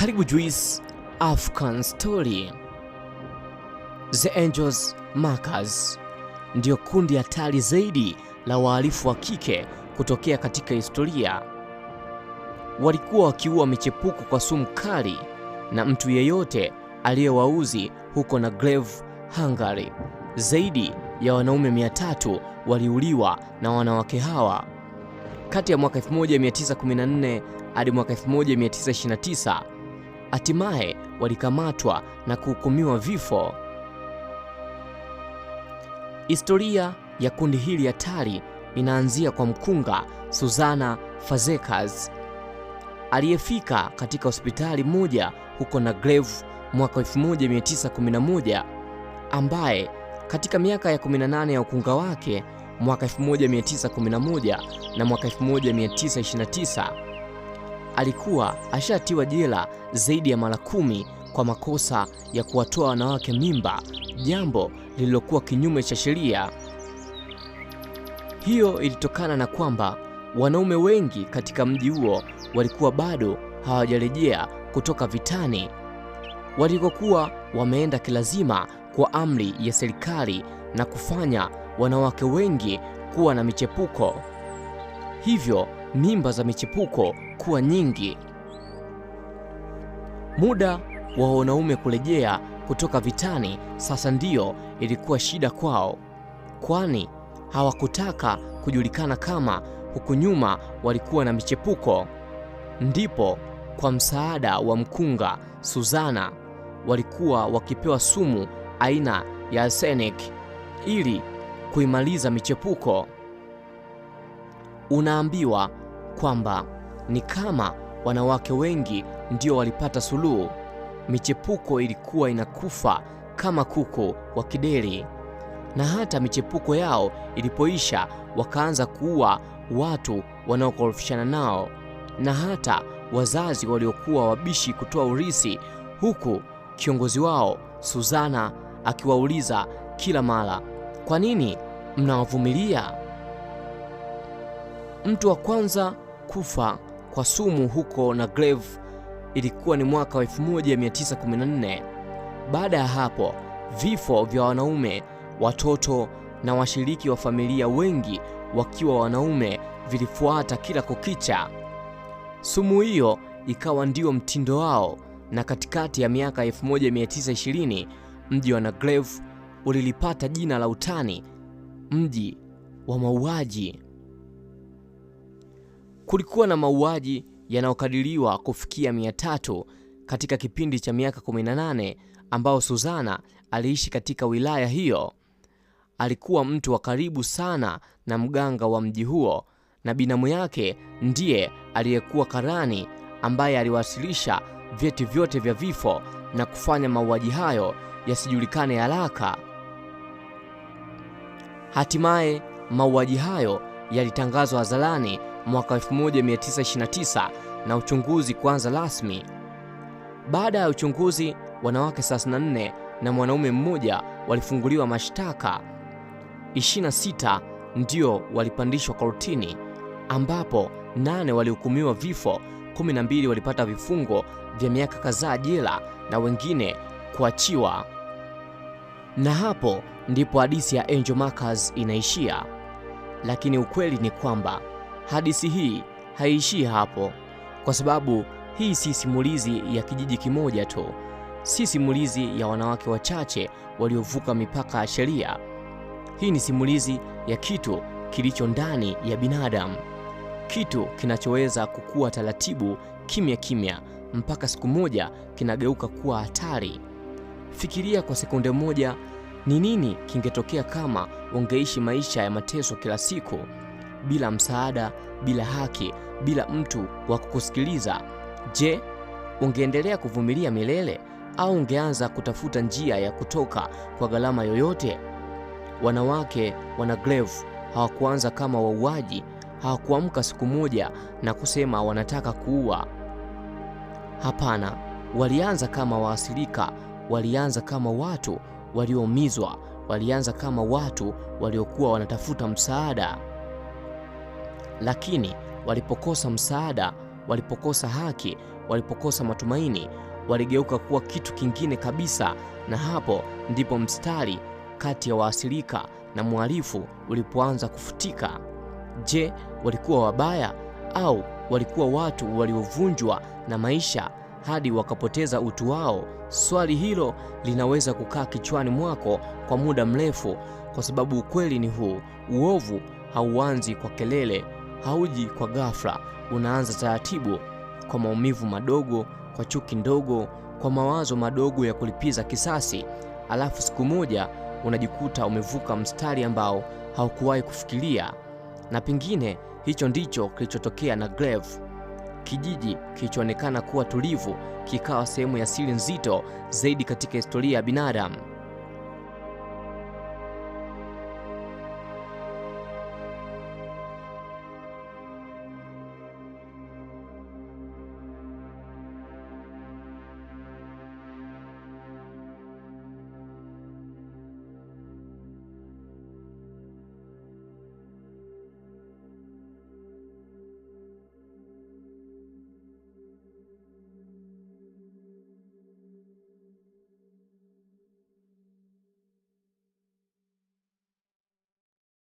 Karibu Juice African Story. The Angels Markers ndio kundi hatari zaidi la wahalifu wa kike kutokea katika historia. Walikuwa wakiua michepuko kwa sumu kali na mtu yeyote aliyewauzi huko Nagrave, Hungary. Zaidi ya wanaume 300 waliuliwa na wanawake hawa. Kati ya mwaka 1914 hadi mwaka 1929, hatimaye walikamatwa na kuhukumiwa vifo. Historia ya kundi hili hatari inaanzia kwa mkunga Susanna Fazekas aliyefika katika hospitali moja huko Nagrave mwaka 1911, ambaye katika miaka ya 18 ya ukunga wake mwaka 1911 na mwaka 1929 alikuwa ashatiwa jela zaidi ya mara 10 kwa makosa ya kuwatoa wanawake mimba, jambo lililokuwa kinyume cha sheria. Hiyo ilitokana na kwamba wanaume wengi katika mji huo walikuwa bado hawajarejea kutoka vitani, walikokuwa wameenda kilazima kwa amri ya serikali na kufanya wanawake wengi kuwa na michepuko, hivyo mimba za michepuko kuwa nyingi. Muda wa wanaume kurejea kutoka vitani sasa ndiyo ilikuwa shida kwao, kwani hawakutaka kujulikana kama huku nyuma walikuwa na michepuko. Ndipo kwa msaada wa mkunga Susanna walikuwa wakipewa sumu aina ya arsenic ili kuimaliza michepuko. Unaambiwa kwamba ni kama wanawake wengi ndio walipata suluhu, michepuko ilikuwa inakufa kama kuku wa kideri, na hata michepuko yao ilipoisha wakaanza kuua watu wanaokorofishana nao na hata wazazi waliokuwa wabishi kutoa urithi, huku kiongozi wao Susanna akiwauliza kila mara, kwa nini mnawavumilia? Mtu wa kwanza kufa kwa sumu huko Nagrave ilikuwa ni mwaka wa 1914. Baada ya hapo, vifo vya wanaume, watoto na washiriki wa familia wengi wakiwa wanaume vilifuata kila kukicha. Sumu hiyo ikawa ndio mtindo wao, na katikati ya miaka 1920 mji wa Nagrave ulilipata jina la utani, mji wa mauaji. Kulikuwa na mauaji yanayokadiriwa kufikia 300 katika kipindi cha miaka 18 ambao Susanna aliishi katika wilaya hiyo. Alikuwa mtu wa karibu sana na mganga wa mji huo, na binamu yake ndiye aliyekuwa karani ambaye aliwasilisha vyeti vyote vya vifo na kufanya mauaji hayo yasijulikane haraka. Hatimaye mauaji hayo yalitangazwa hadharani mwaka 1929 na uchunguzi kuanza rasmi. Baada ya uchunguzi, wanawake 34 na mwanaume mmoja walifunguliwa mashtaka. 26 ndio walipandishwa kortini, ambapo 8 walihukumiwa vifo, 12 walipata vifungo vya miaka kadhaa jela na wengine kuachiwa. Na hapo ndipo hadithi ya Angel Markers inaishia. Lakini ukweli ni kwamba hadithi hii haiishii hapo, kwa sababu hii si simulizi ya kijiji kimoja tu, si simulizi ya wanawake wachache waliovuka mipaka ya sheria. Hii ni simulizi ya kitu kilicho ndani ya binadamu, kitu kinachoweza kukua taratibu, kimya kimya, mpaka siku moja kinageuka kuwa hatari. Fikiria kwa sekunde moja, ni nini kingetokea kama ungeishi maisha ya mateso kila siku, bila msaada, bila haki, bila mtu wa kukusikiliza? Je, ungeendelea kuvumilia milele au ungeanza kutafuta njia ya kutoka kwa gharama yoyote? Wanawake wa Nagrave hawakuanza kama wauaji, hawakuamka siku moja na kusema wanataka kuua. Hapana, walianza kama waathirika, walianza kama watu walioumizwa, walianza kama watu waliokuwa wanatafuta msaada. Lakini walipokosa msaada, walipokosa haki, walipokosa matumaini, waligeuka kuwa kitu kingine kabisa, na hapo ndipo mstari kati ya waasilika na mhalifu ulipoanza kufutika. Je, walikuwa wabaya au walikuwa watu waliovunjwa na maisha hadi wakapoteza utu wao? Swali hilo linaweza kukaa kichwani mwako kwa muda mrefu, kwa sababu ukweli ni huu: uovu hauanzi kwa kelele, hauji kwa ghafla. Unaanza taratibu, kwa maumivu madogo, kwa chuki ndogo, kwa mawazo madogo ya kulipiza kisasi. Alafu siku moja unajikuta umevuka mstari ambao haukuwahi kufikiria. Na pengine hicho ndicho kilichotokea na Grave. Kijiji kilichoonekana kuwa tulivu kikawa sehemu ya siri nzito zaidi katika historia ya binadamu.